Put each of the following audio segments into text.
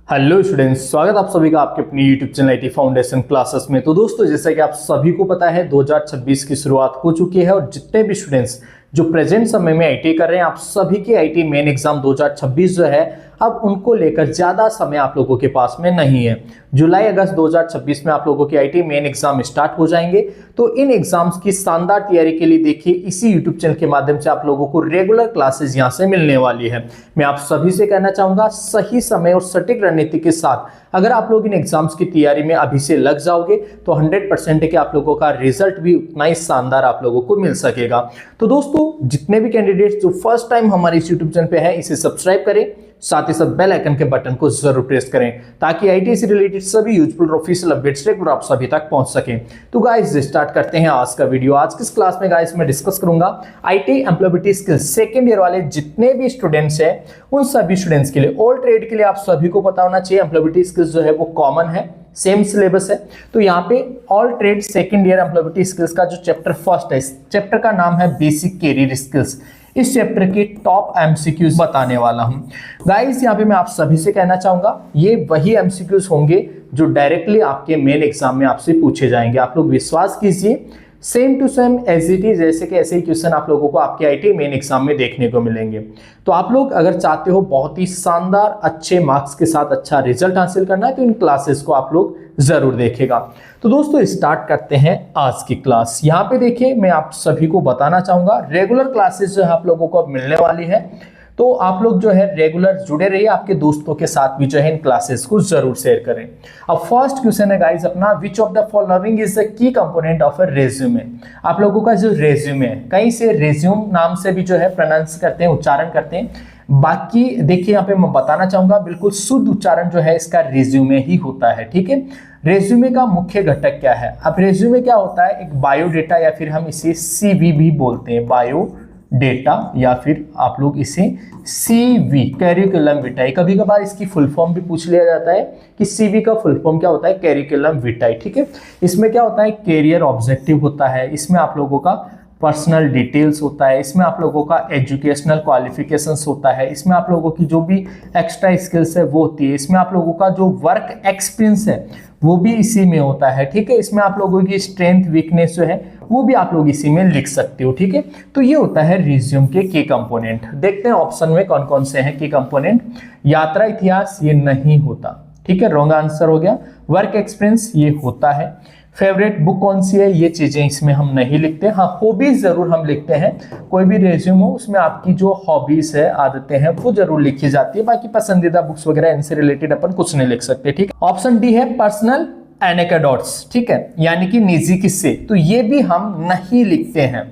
Hello students, स्वागत आप सभी का आपके अपनी YouTube channel IT foundation classes में। तो दोस्तों, जैसा कि आप सभी को पता है 2026 की शुरुआत हो चुकी है और जितने भी स्टूडेंट्स जो प्रेजेंट समय में आईटी कर रहे हैं, आप सभी के आईटी मेन एग्जाम 2026 जो है अब उनको लेकर ज्यादा समय आप लोगों के पास में नहीं है। जुलाई अगस्त 2026 में आप लोगों के आईटी मेन एग्जाम स्टार्ट हो जाएंगे। तो इन एग्जाम्स की शानदार तैयारी के लिए देखिए इसी यूट्यूब चैनल के माध्यम से आप लोगों को रेगुलर क्लासेस यहां से मिलने वाली है। मैं आप सभी से कहना चाहूंगा, सही समय और सटीक रणनीति के साथ अगर आप लोग इन एग्जाम्स की तैयारी में अभी से लग जाओगे तो 100% है कि आप लोगों का रिजल्ट भी उतना ही शानदार आप लोगों को मिल सकेगा। तो दोस्तों, जितने भी कैंडिडेट्स जो फर्स्ट टाइम हमारे इस यूट्यूब चैनल पे है, इसे सब्सक्राइब करें, साथ ही साथ बेल आइकन के बटन को जरूर प्रेस करें ताकि आईटी से रिलेटेड सभी यूजफुल ऑफिशियल अपडेट्स रेगुलर आप सभी तक पहुंच सकें। तो गाइस, स्टार्ट करते हैं आज का वीडियो। आज की इस क्लास में गाइस मैं डिस्कस करूंगा IT employability skills second year वाले जितने भी स्टूडेंट्स हैं उन सभी स्टूडेंट्स के लिए, ऑल ट्रेड के लिए आप सभी को पता होना चाहिए एम्प्लॉयबिलिटी स्किल्स जो है वो कॉमन है, सेम सिलेबस है। तो यहाँ पे all trade second year employability skills का जो चैप्टर फर्स्ट है, इस चैप्टर का नाम है बेसिक कैरियर स्किल्स। इस चैप्टर के टॉप एमसीक्यूज बताने वाला हूं गाइस। यहाँ पे मैं आप सभी से कहना चाहूंगा, ये वही एमसीक्यूज होंगे जो डायरेक्टली आपके मेन एग्जाम में आपसे पूछे जाएंगे। आप लोग विश्वास कीजिए, same to same as it is, जैसे कि ऐसे ही क्वेश्चन आप लोगों को आपके आईटी मेन एग्जाम में देखने को मिलेंगे। तो आप लोग अगर चाहते हो बहुत ही शानदार अच्छे मार्क्स के साथ अच्छा रिजल्ट हासिल करना है तो इन क्लासेस को आप लोग जरूर देखेगा। तो दोस्तों, स्टार्ट करते हैं आज की क्लास। यहाँ पे देखिए मैं आप सभी को बताना चाहूंगा रेगुलर क्लासेस जो है आप लोगों को अब मिलने वाली है। तो आप लोग जो है रेगुलर जुड़े रहिए, आपके दोस्तों के साथ भी जो है इन क्लासेस को जरूर शेयर करें। अब फर्स्ट क्वेश्चन है गाइस अपना, which of the following is the key component of a resume. आप लोगों का जो रेज्यूमे है, कहीं से रेज्यूम नाम से भी जो है प्रोनाउंस करते हैं, उच्चारण करते हैं। बाकी देखिए यहाँ पे मैं बताना चाहूंगा बिल्कुल शुद्ध उच्चारण जो है इसका रेज्यूमे ही होता है। ठीक है, रेज्यूमे का मुख्य घटक क्या है? अब रेज्यूमे क्या होता है? एक बायोडेटा या फिर हम इसे सीवी भी बोलते हैं, बायो डेटा या फिर आप लोग इसे सीवी, कैरिकुलम विटाई। कभी कभार इसकी फुल फॉर्म भी पूछ लिया जाता है कि सीवी का फुल फॉर्म क्या होता है, कैरिकुलम विटाई। ठीक है, इसमें क्या होता है, कैरियर ऑब्जेक्टिव होता है, इसमें आप लोगों का पर्सनल डिटेल्स होता है, इसमें आप लोगों का एजुकेशनल क्वालिफिकेशंस होता है, इसमें आप लोगों की जो भी एक्स्ट्रा स्किल्स है वो होती है, इसमें आप लोगों का जो वर्क एक्सपीरियंस है वो भी इसी में होता है। ठीक है, इसमें आप लोगों की स्ट्रेंथ वीकनेस जो है वो भी आप लोग इसी में लिख सकते हो। ठीक है, तो ये होता है रिज्यूम के की कंपोनेंट। देखते हैं ऑप्शन में कौन कौन से हैं की कंपोनेंट। यात्रा इतिहास ये नहीं होता, ठीक है, रॉन्ग आंसर हो गया। वर्क एक्सपीरियंस ये होता है। फेवरेट बुक कौन सी है, ये चीजें इसमें हम नहीं लिखते। हाँ, हॉबीज जरूर हम लिखते हैं, कोई भी रेज्यूम हो उसमें आपकी जो हॉबीज है, आदतें हैं, वो जरूर लिखी जाती है। बाकी पसंदीदा बुक्स वगैरह इनसे रिलेटेड अपन कुछ नहीं लिख सकते। ठीक है, ऑप्शन डी है पर्सनल एनेक्डोट्स, ठीक है, यानी कि निजी किस्से, तो ये भी हम नहीं लिखते हैं।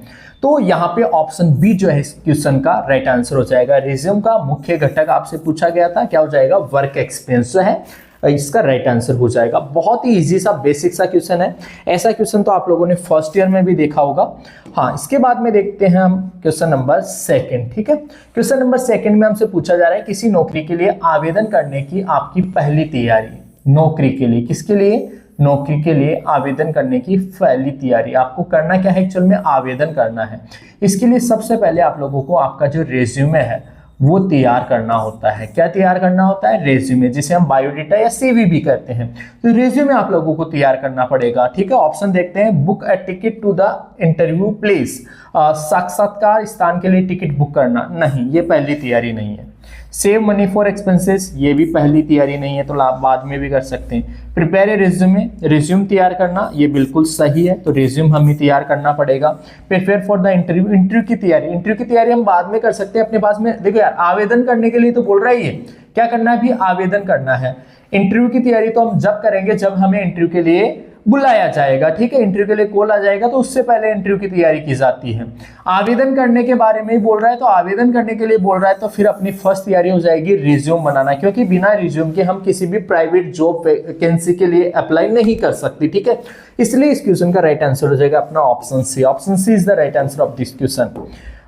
तो यहाँ पे ऑप्शन बी जो है इस क्वेश्चन का राइट आंसर हो जाएगा। रिज्यूम का मुख्य घटक आपसे पूछा गया था, क्या हो जाएगा, वर्क एक्सपीरियंस जो है इसका राइट आंसर हो जाएगा। बहुत ही इजी सा बेसिक सा क्वेश्चन है। ऐसा क्वेश्चन तो आप लोगों ने फर्स्ट ईयर में भी देखा होगा। हाँ, इसके बाद में देखते हैं हम क्वेश्चन नंबर सेकंड। ठीक है, क्वेश्चन नंबर सेकंड में हमसे पूछा जा रहा है किसी नौकरी के लिए आवेदन करने की आपकी पहली तैयारी। नौकरी के लिए, किसके लिए, नौकरी के लिए आवेदन करने की पहली तैयारी। आपको करना क्या है, एक्चुअल में आवेदन करना है। इसके लिए सबसे पहले आप लोगों को आपका जो रेज्यूमे है वो तैयार करना होता है। क्या तैयार करना होता है, रेज्यूमे, जिसे हम बायोडेटा या सीवी भी कहते हैं। तो रेज्यूमे आप लोगों को तैयार करना पड़ेगा। ठीक है, ऑप्शन देखते हैं, book a ticket to the interview place, साक्षात्कार स्थान के लिए टिकट बुक करना, नहीं, ये पहली तैयारी नहीं है। सेव मनी फॉर एक्सपेंसेस, ये भी पहली तैयारी नहीं है, तो आप बाद में भी कर सकते हैं। प्रिपेयर ए रिज्यूमे, रिज्यूम तैयार करना, ये बिल्कुल सही है, तो रिज्यूम हमें तैयार करना पड़ेगा। Prepare for the interview, interview की तैयारी, इंटरव्यू की तैयारी हम बाद में कर सकते हैं अपने पास में। देखो यार, आवेदन करने के लिए तो बोल रहा है, ये क्या करना है, भी आवेदन करना है। इंटरव्यू की तैयारी तो हम जब करेंगे जब हमें इंटरव्यू के लिए बुलाया जाएगा। ठीक है, इंटरव्यू के लिए कॉल आ जाएगा तो उससे पहले इंटरव्यू की तैयारी की जाती है। आवेदन करने के बारे में ही बोल रहा है, तो आवेदन करने के लिए बोल रहा है, तो फिर अपनी फर्स्ट तैयारी हो जाएगी रिज्यूम बनाना, क्योंकि बिना रिज्यूम के हम किसी भी प्राइवेट जॉब वैकेंसी के लिए अप्लाई नहीं कर सकते। ठीक है, इसलिए इस क्वेश्चन का राइट आंसर हो जाएगा अपना option C. Option C is the right answer of this question.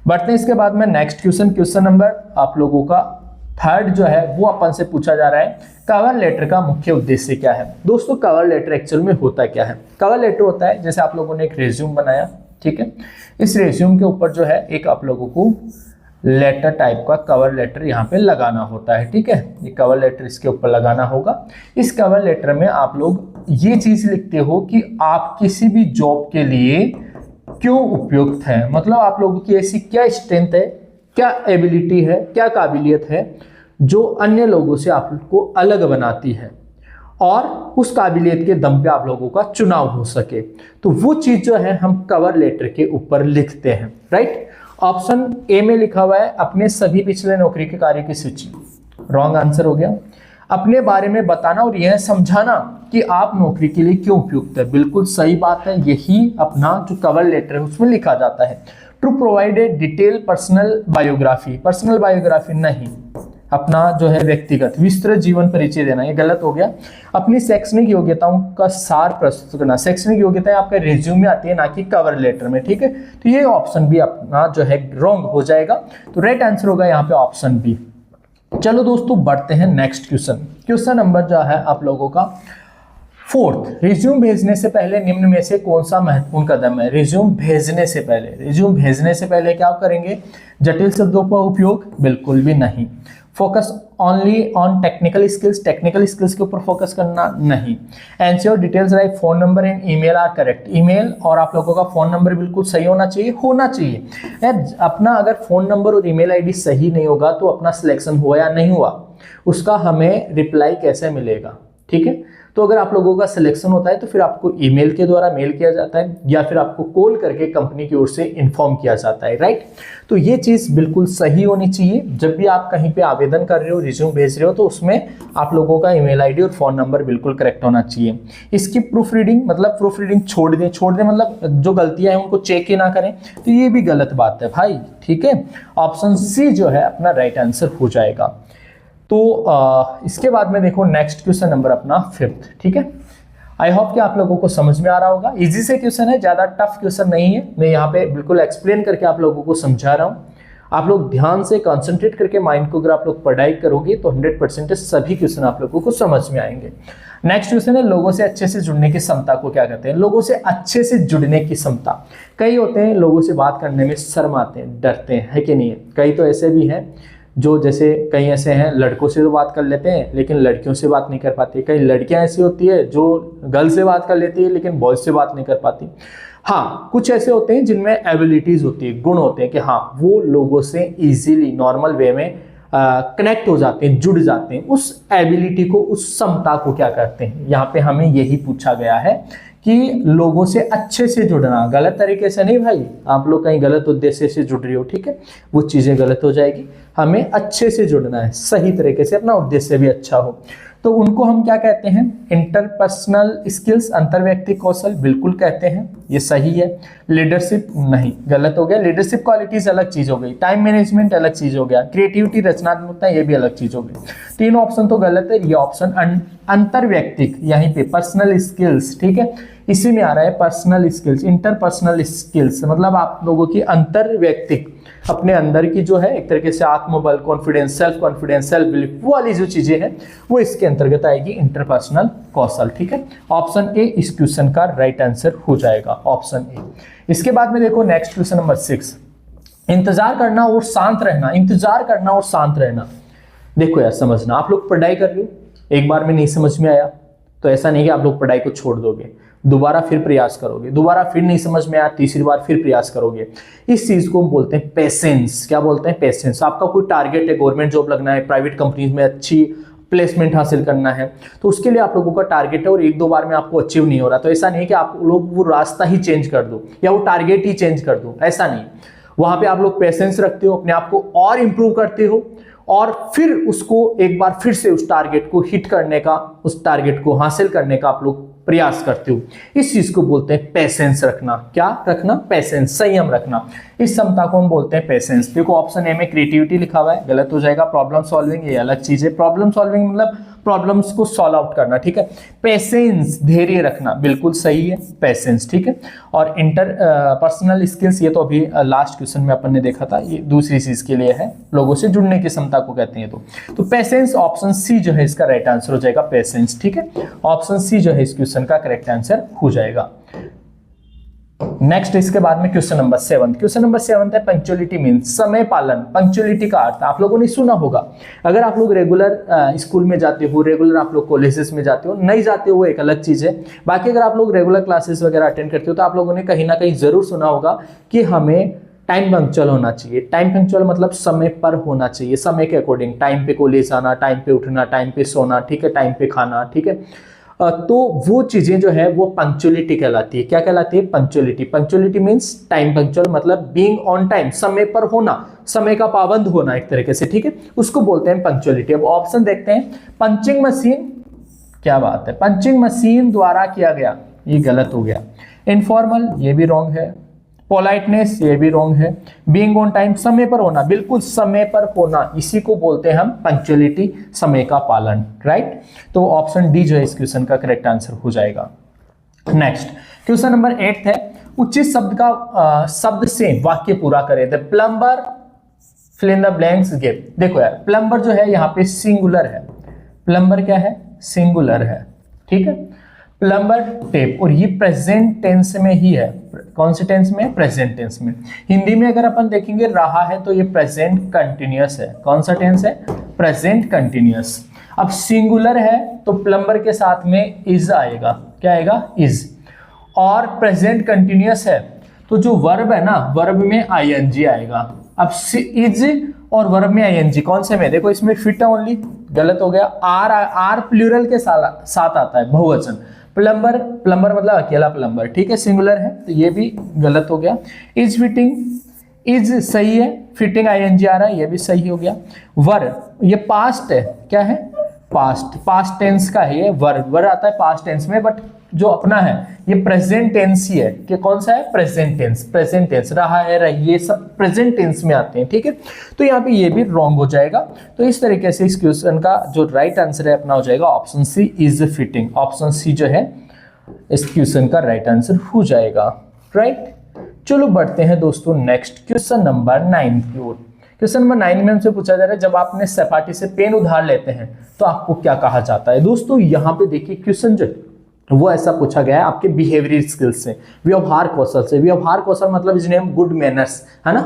बढ़ते हैं इसके बाद में नेक्स्ट क्वेश्चन। क्वेश्चन नंबर आप लोगों का थर्ड जो है वो अपन से पूछा जा रहा है, कवर लेटर का मुख्य उद्देश्य क्या है। दोस्तों, कवर लेटर एक्चुअल में होता क्या है? कवर लेटर होता है, जैसे आप लोगों ने एक रेज्यूम बनाया, ठीक है, इस रेज्यूम के ऊपर जो है एक आप लोगों को लेटर टाइप का कवर लेटर यहाँ पे लगाना होता है, ठीक है। ये कवर लेटर इसके ऊपर लगाना होगा। इस कवर लेटर में आप लोग ये चीज लिखते हो कि आप किसी भी जॉब के लिए क्यों उपयुक्त हैं, मतलब आप लोगों की ऐसी क्या स्ट्रेंथ है, क्या एबिलिटी है, क्या काबिलियत है जो अन्य लोगों से आपको अलग बनाती है और उस काबिलियत के दम पे आप लोगों का चुनाव हो सके। तो वो चीज जो है हम कवर लेटर के ऊपर लिखते हैं, राइट। ऑप्शन ए में लिखा हुआ है अपने सभी पिछले नौकरी के कार्य की सूची, रॉन्ग आंसर हो गया। अपने बारे में बताना और यह समझाना कि आप नौकरी के लिए क्यों उपयुक्त है, बिल्कुल सही बात है। यही अपना जो कवर लेटर है उसमें लिखा जाता है। To provide a detail personal biography, personal biography नहीं, अपना जो है व्यक्तिगत विस्तृत जीवन परिचय देना, ये गलत हो गया। अपनी शैक्षणिक योग्यताओं का सार प्रस्तुत करना, शैक्षणिक योग्यताएं आपका रिज्यूम में आती है ना कि कवर लेटर में, ठीक है। तो ये ऑप्शन भी अपना जो है रॉन्ग हो जाएगा। तो राइट आंसर होगा यहाँ पे ऑप्शन बी। चलो दोस्तों बढ़ते हैं नेक्स्ट क्वेश्चन। क्वेश्चन नंबर जो है आप लोगों का 4th, रिज्यूम भेजने से पहले निम्न में से कौन सा महत्वपूर्ण कदम है। रिज्यूम भेजने से पहले, रिज्यूम भेजने से पहले क्या करेंगे, जटिल शब्दों का उपयोग बिल्कुल भी नहीं। Focus only on technical skills, technical skills के ऊपर फोकस करना नहीं। Ensure details like phone number and email are correct, email और आप लोगों का फोन नंबर बिल्कुल सही होना चाहिए। यार अपना अगर फोन नंबर और ईमेल आईडी सही नहीं होगा तो अपना सिलेक्शन हुआ या नहीं हुआ उसका हमें रिप्लाई कैसे मिलेगा, ठीक है। तो अगर आप लोगों का सिलेक्शन होता है तो फिर आपको ईमेल के द्वारा मेल किया जाता है या फिर आपको कॉल करके कंपनी की ओर से इन्फॉर्म किया जाता है, राइट। तो ये चीज़ बिल्कुल सही होनी चाहिए। जब भी आप कहीं पे आवेदन कर रहे हो, रिज्यूम भेज रहे हो, तो उसमें आप लोगों का ईमेल आईडी और फोन नंबर बिल्कुल करेक्ट होना चाहिए। इसकी प्रूफ रीडिंग, मतलब प्रूफ रीडिंग छोड़ दें मतलब जो गलतियां हैं उनको चेक ही ना करें, तो ये भी गलत बात है भाई, ठीक है। ऑप्शन सी जो है अपना राइट आंसर हो जाएगा। तो इसके बाद में देखो नेक्स्ट क्वेश्चन नंबर अपना 5th, ठीक है। आई होप कि आप लोगों को समझ में आ रहा होगा। इजी से क्वेश्चन है, ज़्यादा टफ क्वेश्चन नहीं है। मैं यहाँ पे बिल्कुल एक्सप्लेन करके आप लोगों को समझा रहा हूँ। आप लोग ध्यान से कंसंट्रेट करके माइंड को अगर आप लोग पढ़ाई करोगे तो 100% सभी क्वेश्चन आप लोगों को समझ में आएंगे। नेक्स्ट क्वेश्चन है लोगों से अच्छे से जुड़ने की क्षमता को क्या कहते हैं। लोगों से अच्छे से जुड़ने की क्षमता, कई होते हैं लोगों से बात करने में शर्माते हैं, डरते हैं, है कि नहीं है। कई तो ऐसे भी हैं जो, जैसे कई ऐसे हैं लड़कों से तो बात कर लेते हैं लेकिन लड़कियों से बात नहीं कर पाती। कई लड़कियां ऐसी होती है जो गर्ल से बात कर लेती है लेकिन बॉयज से बात नहीं कर पाती। हाँ, कुछ ऐसे होते हैं जिनमें एबिलिटीज होती है, गुण होते हैं कि हाँ वो लोगों से इजीली नॉर्मल वे में कनेक्ट हो जाते हैं, जुड़ जाते हैं। उस एबिलिटी को, उस क्षमता को क्या कहते हैं। यहाँ पे हमें यही पूछा गया है कि लोगों से अच्छे से जुड़ना, गलत तरीके से नहीं भाई, आप लोग कहीं गलत उद्देश्य से जुड़ रही हो, ठीक है, वो चीज़ें गलत हो जाएगी। हमें अच्छे से जुड़ना है, सही तरीके से, अपना उद्देश्य भी अच्छा हो। तो उनको हम क्या कहते हैं, इंटरपर्सनल स्किल्स, अंतर्व्यक्तिक कौशल बिल्कुल कहते हैं, ये सही है। लीडरशिप नहीं, गलत हो गया। लीडरशिप क्वालिटीज अलग चीज हो गई, टाइम मैनेजमेंट अलग चीज हो गया, क्रिएटिविटी रचनात्मकता ये भी अलग चीज हो गई। तीन ऑप्शन तो गलत है। ये ऑप्शन अंतर्व्यक्तिक, यहीं पे पर्सनल स्किल्स, ठीक है, इसी में आ रहा है पर्सनल स्किल्स, इंटरपर्सनल स्किल्स, मतलब आप लोगों की अंतर्व्यक्तिक, अपने अंदर की जो है एक तरीके से आत्मबल, confidence, self confidence, self belief, वो वाली जो चीजें हैं वो इसके अंतर्गत आएगी, इंटरपर्सनल कौशल, ठीक है। ऑप्शन ए इस क्वेश्चन का राइट आंसर हो जाएगा, ऑप्शन ए। इसके बाद में देखो नेक्स्ट क्वेश्चन नंबर 6, इंतजार करना और शांत रहना। इंतजार करना और शांत रहना, देखो यार समझना, आप लोग पढ़ाई कर रहे हो, एक बार में नहीं समझ में आया तो ऐसा नहीं कि आप लोग पढ़ाई को छोड़ दोगे, दोबारा फिर प्रयास करोगे, दोबारा फिर नहीं समझ में आया, तीसरी बार फिर प्रयास करोगे। इस चीज को हम बोलते हैं पेशेंस। क्या बोलते हैं, पेशेंस। आपका कोई टारगेट है, गवर्नमेंट जॉब लगना है, प्राइवेट कंपनीज में अच्छी प्लेसमेंट हासिल करना है, तो उसके लिए आप लोगों का टारगेट है और एक दो बार में आपको अचीव नहीं हो रहा, तो ऐसा नहीं है कि आप लोग वो रास्ता ही चेंज कर दो या वो टारगेट ही चेंज कर दो, ऐसा नहीं। वहां पे आप लोग पेशेंस रखते हो, अपने आप को और इंप्रूव करते हो और फिर उसको एक बार फिर से उस टारगेट को हिट करने का, उस टारगेट को हासिल करने का आप लोग प्रयास करते हो। इस चीज को बोलते हैं पेशेंस रखना। क्या रखना, पेशेंस, संयम रखना। इस क्षमता को हम बोलते हैं पेशेंस। देखो ऑप्शन ए में क्रिएटिविटी लिखा हुआ है, गलत हो जाएगा। प्रॉब्लम सॉल्विंग ये अलग चीज है, प्रॉब्लम सॉल्विंग मतलब प्रॉब्लम्स को सॉल्व आउट करना, ठीक है। पेशेंस, धैर्य रखना, बिल्कुल सही है, पेशेंस, ठीक है। और इंटर पर्सनल स्किल्स, ये तो अभी लास्ट क्वेश्चन में अपन ने देखा था, ये दूसरी चीज के लिए है, लोगों से जुड़ने की क्षमता को कहते हैं। तो पेशेंस, ऑप्शन सी जो है इसका राइट आंसर हो जाएगा, पेशेंस, ठीक है। ऑप्शन सी जो है इस क्वेश्चन का करेक्ट आंसर हो जाएगा। नेक्स्ट इसके बाद में क्वेश्चन नंबर 7। क्वेश्चन नंबर 7 है पंक्चुअलिटी मीन्स समय पालन। पंक्चुअलिटी का अर्थ आप लोगों ने सुना होगा। अगर आप लोग रेगुलर स्कूल में जाते हो, रेगुलर आप लोग कॉलेजेस में जाते हो, नहीं जाते हो वो एक अलग चीज है। बाकी अगर आप लोग रेगुलर क्लासेस वगैरह अटेंड करते हो तो आप लोगों ने कहीं ना कहीं जरूर सुना होगा कि हमें टाइम पंक्चुअल होना चाहिए। टाइम पंक्चुअल मतलब समय पर होना चाहिए, समय के अकॉर्डिंग, टाइम पे कॉलेज आना, टाइम पे उठना, टाइम पे सोना, ठीक है, टाइम पे खाना, ठीक है। तो वो चीजें जो है वो पंक्चुअलिटी कहलाती है। क्या कहलाती है? Punctuality. Punctuality means time punctual मतलब बीइंग ऑन टाइम, समय पर होना, समय का पाबंद होना एक तरीके से, ठीक है, उसको बोलते हैं पंक्चुअलिटी। अब ऑप्शन देखते हैं। पंचिंग मशीन, क्या बात है, पंचिंग मशीन द्वारा किया गया, ये गलत हो गया। इनफॉर्मल, ये भी रॉन्ग है। पोलाइटनेस, ये भी रॉन्ग है। बीइंग ऑन टाइम, समय पर होना, बिल्कुल समय पर होना, इसी को बोलते हैं हम पंक्चुअलिटी, समय का पालन, राइट। तो ऑप्शन डी जो है इस क्वेश्चन का करेक्ट आंसर हो जाएगा। नेक्स्ट क्वेश्चन नंबर 8 है, उचित शब्द का शब्द से वाक्य पूरा करें। The plumber fill in the blanks give. देखो यार, प्लम्बर जो है यहाँ पे सिंगुलर है। प्लम्बर क्या है? सिंगुलर है, ठीक है। प्लम्बर टेप, और ये प्रेजेंट टेंस में ही है। कौन से टेंस में? प्रेजेंट टेंस में। हिंदी में अगर अपन देखेंगे रहा है तो ये प्रेजेंट कंटिन्यूअस है। कौन सा टेंस है? Present continuous. अब सिंगुलर है तो प्लम्बर के साथ में इज आएगा। क्या आएगा? इज। और प्रेजेंट कंटिन्यूअस है तो जो वर्ब है ना, वर्ब में आईएनजी आएगा। अब इज और वर्ब में आईएनजी कौन से में? देखो इसमें फिट है ओनली, गलत हो गया। आर प्लूरल के साथ आता है, बहुवचन। प्लम्बर, प्लम्बर मतलब अकेला प्लम्बर, ठीक है, सिंगुलर है तो ये भी गलत हो गया। इज फिटिंग, इज सही है, फिटिंग आईएनजी आ रहा है, ये भी सही हो गया। वर, ये पास्ट है, क्या है? पास्ट, पास्ट टेंस का है ये वर। वर आता है पास्ट टेंस में, बट जो अपना है ये प्रेजेंट टेंस ही है। कि कौन सा है? Present tense. प्रेजेंट टेंस, रहा है, रही, ये सब प्रेजेंट टेंस में आते हैं, ठीक है। तो यहाँ पे ये भी रॉन्ग हो जाएगा। तो इस तरीके से इस क्वेश्चन का जो राइट आंसर है अपना हो जाएगा option C, is fitting. Option C जो है इस क्वेश्चन का राइट आंसर हो जाएगा, राइट। चलो बढ़ते हैं दोस्तों नेक्स्ट क्वेश्चन नंबर 9 की ओर। क्वेश्चन नंबर 9 में हमसे पूछा जा रहा है, जब आपने सपाटी से पेन उधार लेते हैं तो आपको क्या कहा जाता है। दोस्तों यहाँ पे देखिए क्वेश्चन जो वो ऐसा पूछा गया है आपके बिहेवियरल स्किल्स से, व्यवहार कौशल से। व्यवहार कौशल मतलब जिन्हें हम गुड मैनर्स, है ना,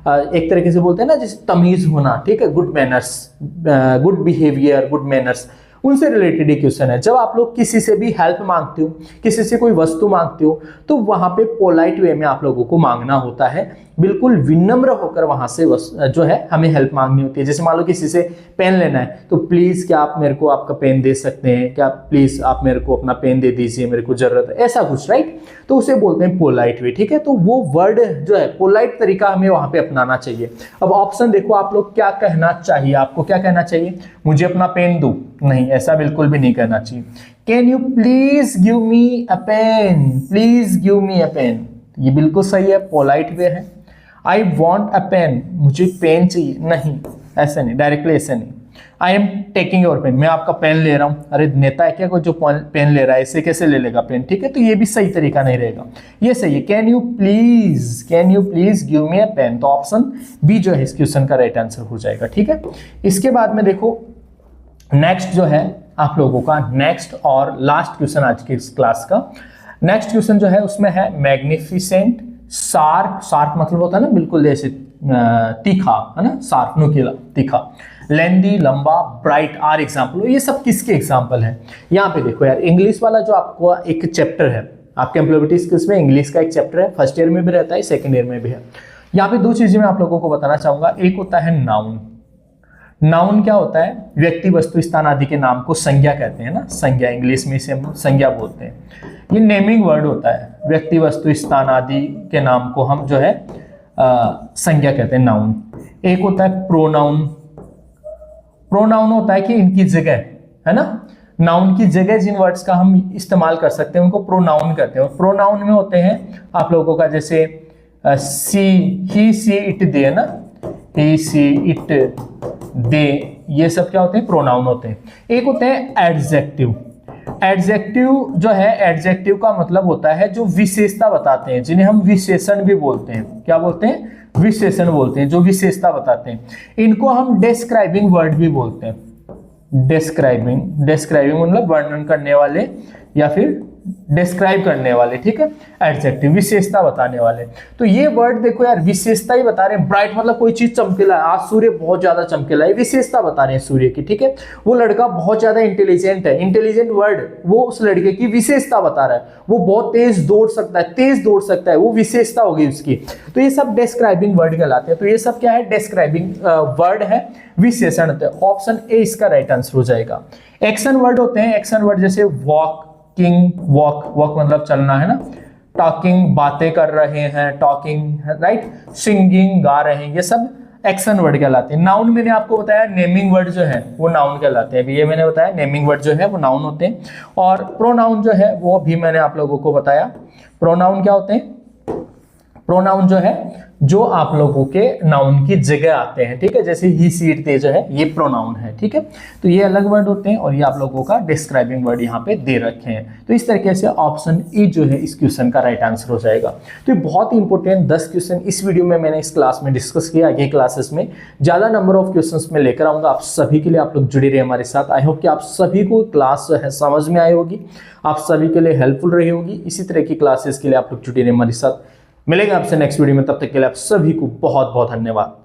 एक तरीके से बोलते हैं ना, जैसे तमीज होना, ठीक है, good manners, good behaviour, good manners, उनसे रिलेटेड ही क्वेश्चन है। जब आप लोग किसी से भी हेल्प मांगते हो, किसी से कोई वस्तु मांगते हो, तो वहां पे पोलाइट वे में आप लोगों को मांगना होता है, बिल्कुल विनम्र होकर वहां से जो है हमें हेल्प मांगनी होती है। जैसे मान लो किसी से पेन लेना है तो प्लीज क्या आप मेरे को आपका पेन दे सकते हैं, क्या प्लीज आप मेरे को अपना पेन दे दीजिए, मेरे को जरूरत है, ऐसा कुछ, राइट। तो उसे बोलते हैं पोलाइट वे, ठीक है। तो वो वर्ड जो है पोलाइट तरीका हमें वहां पे अपनाना चाहिए। अब ऑप्शन देखो आप लोग क्या कहना चाहिए, आपको क्या कहना चाहिए? मुझे अपना पेन दो? नहीं, ऐसा बिल्कुल भी नहीं कहना चाहिए। Can you please give me a pen, please give me a pen, ये बिल्कुल सही है, पोलाइट वे है। आई वॉन्ट अ पेन, मुझे पेन चाहिए, नहीं, ऐसे नहीं, डायरेक्टली ऐसे नहीं। I am taking your pen, मैं आपका पेन ले रहा हूँ। अरे नेता है क्या कोई जो पेन ले रहा है, इसे कैसे ले लेगा पेन, ठीक है। तो ये भी सही तरीका नहीं रहेगा, ये सही है। Can you please give me a pen, तो ऑप्शन बी जो है इस क्वेश्चन का राइट आंसर हो जाएगा, ठीक है। इसके बाद में देखो नेक्स्ट जो है आप लोगों का नेक्स्ट और लास्ट क्वेश्चन आज की इस क्लास का। नेक्स्ट क्वेश्चन जो है उसमें है मैग्निफिसेंट, शार्प, शार्प मतलब होता है ना बिल्कुल जैसे तीखा, है ना, शार्प, नुकीला, तीखा। लेंदी, लंबा, ब्राइट आर एग्जाम्पल। ये सब किसके एग्जाम्पल हैं? यहाँ पे देखो यार, इंग्लिश वाला जो आपको एक चैप्टर है आपके एम्प्लॉयबिलिटी स्किल्स में, इंग्लिश का एक चैप्टर है, फर्स्ट ईयर में भी रहता है, सेकंड ईयर में भी है। यहाँ पे दो चीजें मैं आप लोगों को बताना चाहूंगा। एक होता है नाउन। नाउन क्या होता है? व्यक्ति, वस्तु, स्थान आदि के नाम को संज्ञा कहते हैं ना, संज्ञा, इंग्लिश में इसे हम संज्ञा बोलते हैं। ये नेमिंग वर्ड होता है, व्यक्ति, वस्तु, स्थान आदि के नाम को हम जो है संज्ञा कहते हैं, नाउन। एक होता है प्रोनाउन। प्रोनाउन होता है कि इनकी जगह, है ना, नाउन की जगह जिन वर्ड्स का हम इस्तेमाल कर सकते हैं उनको प्रोनाउन कहते हैं। प्रोनाउन में होते हैं आप लोगों का जैसे सी, ही, सी, इट, दे, है ना, ही, सी, इट, दे, ये सब क्या होते हैं? प्रोनाउन होते हैं। एक होते हैं एडजेक्टिव। एडजेक्टिव जो है, एडजेक्टिव का मतलब होता है जो विशेषता बताते हैं, जिन्हें हम विशेषण भी बोलते हैं। क्या बोलते हैं? विशेषण बोलते हैं, जो विशेषता बताते हैं। इनको हम डिस्क्राइबिंग वर्ड भी बोलते हैं। डिस्क्राइबिंग, डिस्क्राइबिंग मतलब वर्णन करने वाले या फिर डिस्क्राइब करने वाले, ठीक है, एडजेक्टिव, विशेषता बताने वाले। तो ये वर्ड देखो यार, विशेषता ही बता रहे हैं। ब्राइट मतलब कोई चीज चमकीला है, आज सूर्य बहुत ज्यादा चमकीला है, विशेषता बता रहे हैं सूर्य की, ठीक है। वो लड़का बहुत ज्यादा इंटेलिजेंट है, इंटेलिजेंट वर्ड वो उस लड़के की विशेषता बता रहा है। वो बहुत तेज दौड़ सकता है, वो विशेषता होगी उसकी। तो ये सब डिस्क्राइबिंग वर्ड कहलाते हैं। तो ये सब क्या है, डिस्क्राइबिंग वर्ड है, विशेषण होते हैं। ऑप्शन ए इसका राइट आंसर हो जाएगा। एक्शन वर्ड होते हैं, एक्शन वर्ड जैसे वॉकिंग, वॉक मतलब चलना है ना, टॉकिंग बातें कर रहे हैं, टॉकिंग, राइट, सिंगिंग गा रहे हैं, ये सब एक्शन वर्ड कहलाते हैं। नाउन मैंने आपको बताया, नेमिंग वर्ड जो है वो नाउन कहलाते हैं। ये मैंने बताया नेमिंग वर्ड जो है वो नाउन होते हैं। और प्रोनाउन जो है वो भी मैंने आप लोगों को बताया। प्रोनाउन क्या होते हैं, प्रोनाउन जो है जो आप लोगों के नाउन की जगह आते हैं, ठीक है, जैसे ही, सी, इट, दे जो है ये प्रोनाउन है, ठीक है। तो ये अलग वर्ड होते हैं और ये आप लोगों का डिस्क्राइबिंग वर्ड यहाँ पे दे रखे हैं। तो इस तरीके से ऑप्शन ई जो है इस क्वेश्चन का राइट आंसर हो जाएगा। तो ये बहुत ही इंपॉर्टेंट 10 क्वेश्चन इस वीडियो में मैंने इस क्लास में डिस्कस किया। आगे क्लासेस में ज्यादा नंबर ऑफ क्वेश्चन में लेकर आऊंगा आप सभी के लिए। आप लोग जुड़े रहे हमारे साथ। आई होप कि आप सभी को क्लास जो है समझ में आई होगी, आप सभी के लिए हेल्पफुल रही होगी। इसी तरह की क्लासेस के लिए आप लोग जुड़े रहे हमारे साथ। मिलेगा आपसे नेक्स्ट वीडियो में, तब तक के लिए आप सभी को बहुत बहुत धन्यवाद।